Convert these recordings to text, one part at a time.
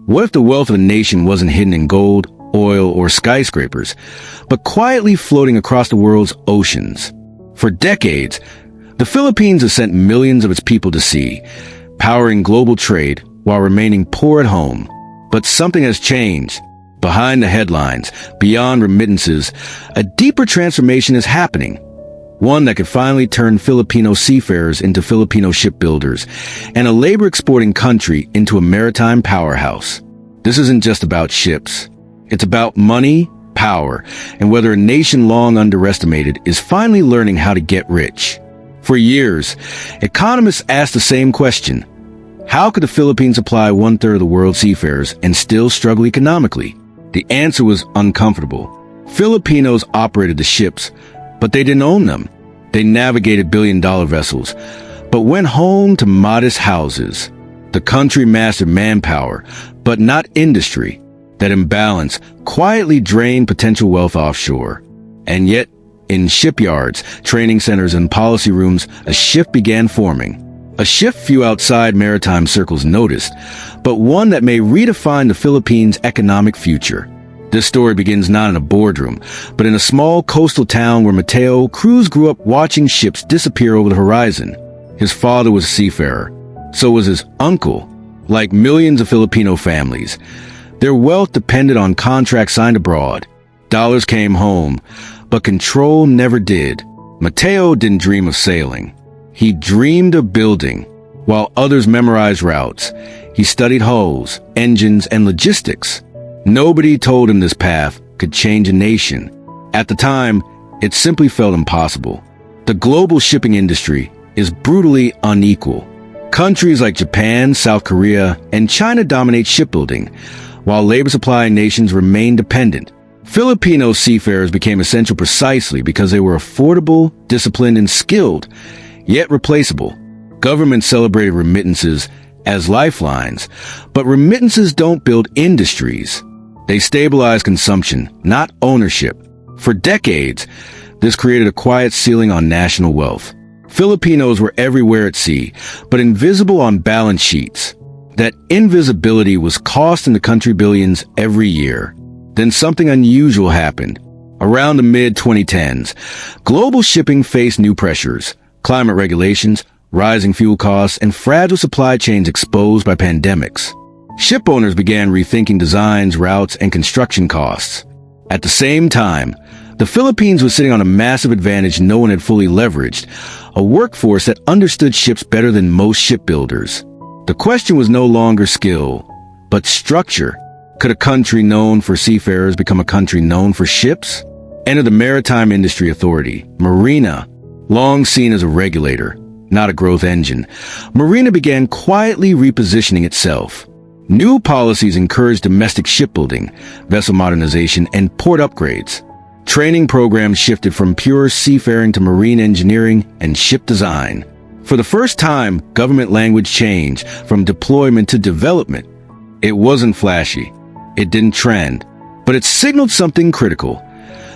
What if the wealth of a nation wasn't hidden in gold, oil, or skyscrapers, but quietly floating across the world's oceans? For decades, the Philippines has sent millions of its people to sea, powering global trade while remaining poor at home. But something has changed. Behind the headlines, beyond remittances, a deeper transformation is happening. One that could finally turn Filipino seafarers into Filipino shipbuilders, and a labor-exporting country into a maritime powerhouse. This isn't just about ships. It's about money, power, and whether a nation long underestimated is finally learning how to get rich. For years, economists asked the same question. How could the Philippines supply one-third of the world's seafarers and still struggle economically? The answer was uncomfortable. Filipinos operated the ships, but they didn't own them. They navigated billion-dollar vessels, but went home to modest houses. The country mastered manpower, but not industry. That imbalance quietly drained potential wealth offshore. And yet, in shipyards, training centers, and policy rooms, a shift began forming. A shift few outside maritime circles noticed, but one that may redefine the Philippines' economic future. This story begins not in a boardroom, but in a small coastal town where Mateo Cruz grew up watching ships disappear over the horizon. His father was a seafarer. So was his uncle. Like millions of Filipino families, their wealth depended on contracts signed abroad. Dollars came home, but control never did. Mateo didn't dream of sailing. He dreamed of building. While others memorized routes, he studied hulls, engines, and logistics. Nobody told him this path could change a nation. At the time, it simply felt impossible. The global shipping industry is brutally unequal. Countries like Japan, South Korea, and China dominate shipbuilding, while labor-supplying nations remain dependent. Filipino seafarers became essential precisely because they were affordable, disciplined, and skilled, yet replaceable. Governments celebrated remittances as lifelines, but remittances don't build industries. They stabilize consumption, not ownership. For decades, this created a quiet ceiling on national wealth. Filipinos were everywhere at sea, but invisible on balance sheets. That invisibility was costing the country billions every year. Then something unusual happened. Around the mid-2010s, global shipping faced new pressures. Climate regulations, rising fuel costs, and fragile supply chains exposed by pandemics. Ship owners began rethinking designs, routes, and construction costs. At the same time, the Philippines was sitting on a massive advantage no one had fully leveraged, a workforce that understood ships better than most shipbuilders. The question was no longer skill, but structure. Could a country known for seafarers become a country known for ships? Enter the Maritime Industry Authority, MARINA. Long seen as a regulator, not a growth engine, MARINA began quietly repositioning itself. New policies encouraged domestic shipbuilding, vessel modernization, and port upgrades. Training programs shifted from pure seafaring to marine engineering and ship design. For the first time, government language changed from deployment to development. It wasn't flashy. It didn't trend. But it signaled something critical.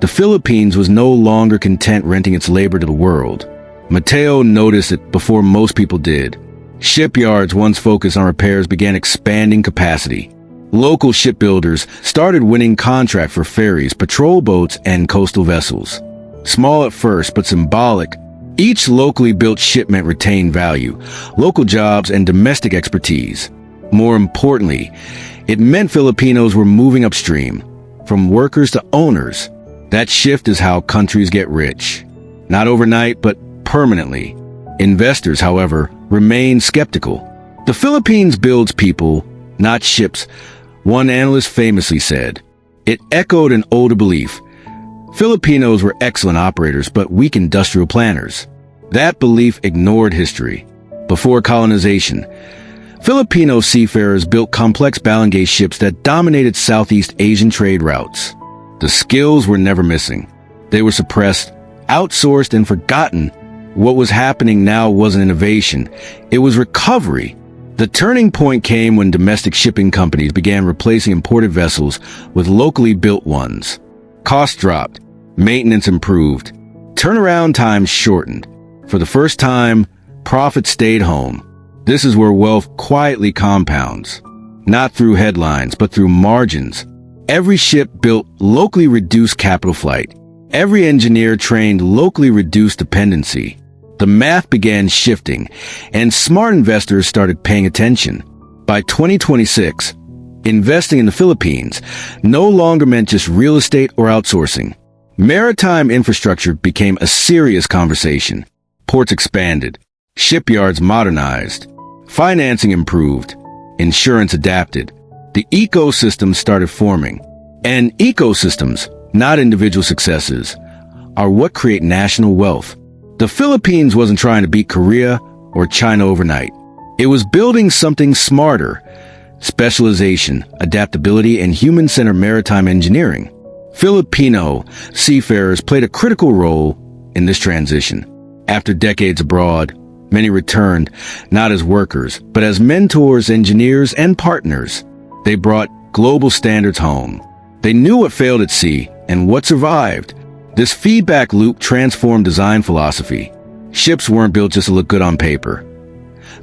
The Philippines was no longer content renting its labor to the world. Mateo noticed it before most people did. Shipyards, once focused on repairs, began expanding capacity. Local shipbuilders started winning contracts for ferries, patrol boats, and coastal vessels. Small at first, but symbolic, each locally built shipment retained value, local jobs, and domestic expertise. More importantly, it meant Filipinos were moving upstream, from workers to owners. That shift is how countries get rich. Not overnight, but permanently. Investors, however, remain skeptical. The Philippines builds people, not ships, one analyst famously said. It echoed an older belief. Filipinos were excellent operators, but weak industrial planners. That belief ignored history. Before colonization, Filipino seafarers built complex balangay ships that dominated Southeast Asian trade routes. The skills were never missing. They were suppressed, outsourced, and forgotten. What was happening now wasn't innovation, it was recovery. The turning point came when domestic shipping companies began replacing imported vessels with locally built ones. Costs dropped, maintenance improved, turnaround times shortened. For the first time, profits stayed home. This is where wealth quietly compounds. not through headlines, but through margins. Every ship built locally reduced capital flight. Every engineer trained locally reduced dependency. The math began shifting, and smart investors started paying attention. By 2026, investing in the Philippines no longer meant just real estate or outsourcing. Maritime infrastructure became a serious conversation. Ports expanded, shipyards modernized, financing improved, insurance adapted. The ecosystem started forming. And ecosystems, not individual successes, are what create national wealth. The Philippines wasn't trying to beat Korea or China overnight. It was building something smarter: specialization, adaptability, and human-centered maritime engineering. Filipino seafarers played a critical role in this transition. After decades abroad, many returned, not as workers, but as mentors, engineers, and partners. They brought global standards home. They knew what failed at sea and what survived. This feedback loop transformed design philosophy. Ships weren't built just to look good on paper.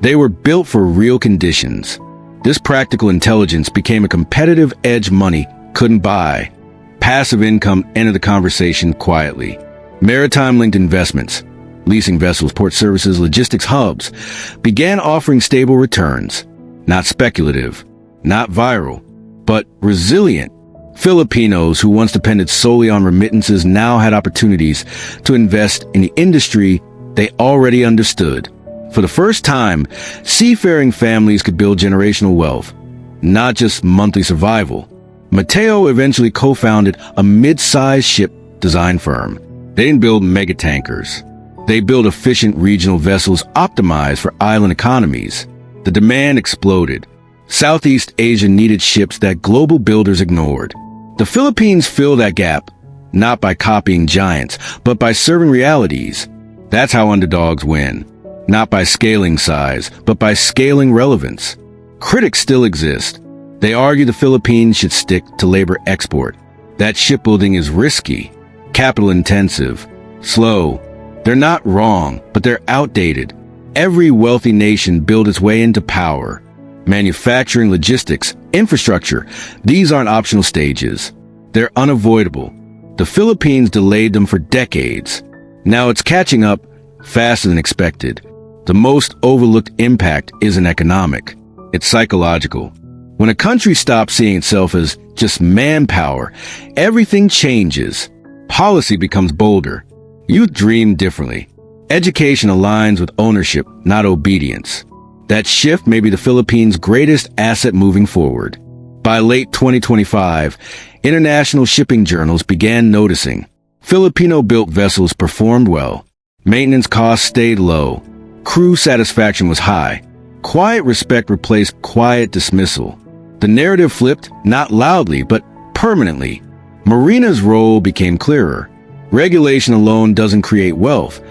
They were built for real conditions. This practical intelligence became a competitive edge money couldn't buy. Passive income entered the conversation quietly. Maritime-linked investments, leasing vessels, port services, logistics hubs, began offering stable returns. Not speculative, not viral, but resilient. Filipinos who once depended solely on remittances now had opportunities to invest in the industry they already understood. For the first time, seafaring families could build generational wealth, not just monthly survival. Mateo eventually co-founded a mid-sized ship design firm. They didn't build mega tankers. They built efficient regional vessels optimized for island economies. The demand exploded. Southeast Asia needed ships that global builders ignored. The Philippines filled that gap, not by copying giants, but by serving realities. That's how underdogs win. Not by scaling size, but by scaling relevance. Critics still exist. They argue the Philippines should stick to labor export, that shipbuilding is risky, capital-intensive, slow. They're not wrong, but they're outdated. Every wealthy nation built its way into power. Manufacturing, logistics, infrastructure, these aren't optional stages. They're unavoidable. The Philippines delayed them for decades. Now it's catching up faster than expected. The most overlooked impact isn't economic. It's psychological. When a country stops seeing itself as just manpower, everything changes. Policy becomes bolder. Youth dream differently. Education aligns with ownership, not obedience. That shift may be the Philippines' greatest asset moving forward. By late 2025, international shipping journals began noticing. Filipino-built vessels performed well. Maintenance costs stayed low. Crew satisfaction was high. Quiet respect replaced quiet dismissal. The narrative flipped, not loudly, but permanently. MARINA's role became clearer. Regulation alone doesn't create wealth,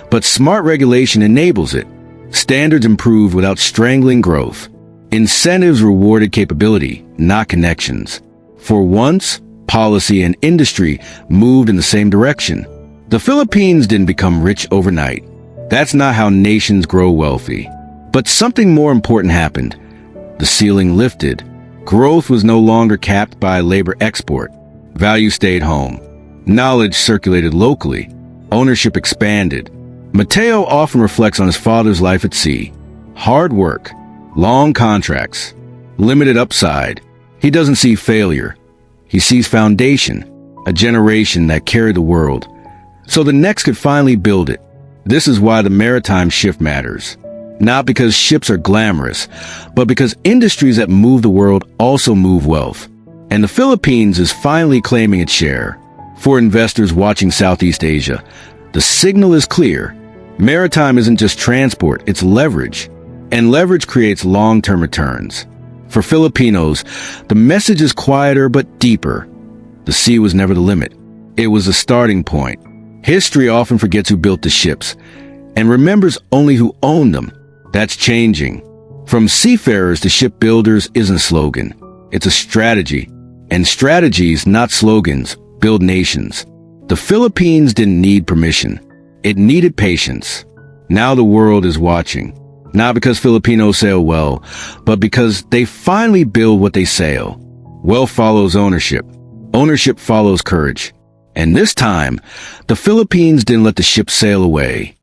but smart regulation enables it. Standards improved without strangling growth. Incentives rewarded capability, not connections. For once, policy and industry moved in the same direction. The Philippines didn't become rich overnight. That's not how nations grow wealthy. But something more important happened. The ceiling lifted. Growth was no longer capped by labor export. Value stayed home. Knowledge circulated locally. Ownership expanded. Mateo often reflects on his father's life at sea. Hard work, long contracts, limited upside. He doesn't see failure. He sees foundation, a generation that carried the world, so the next could finally build it. This is why the maritime shift matters. Not because ships are glamorous, but because industries that move the world also move wealth. And the Philippines is finally claiming its share. For investors watching Southeast Asia, the signal is clear. Maritime isn't just transport, it's leverage. And leverage creates long-term returns. For Filipinos, the message is quieter but deeper. The sea was never the limit. It was the starting point. History often forgets who built the ships and remembers only who owned them. That's changing. From seafarers to shipbuilders isn't a slogan. It's a strategy. And strategies, not slogans, build nations. The Philippines didn't need permission. It needed patience. Now the world is watching. Not because Filipinos sail well, but because they finally build what they sail. Wealth follows ownership. Ownership follows courage. And this time, the Philippines didn't let the ship sail away.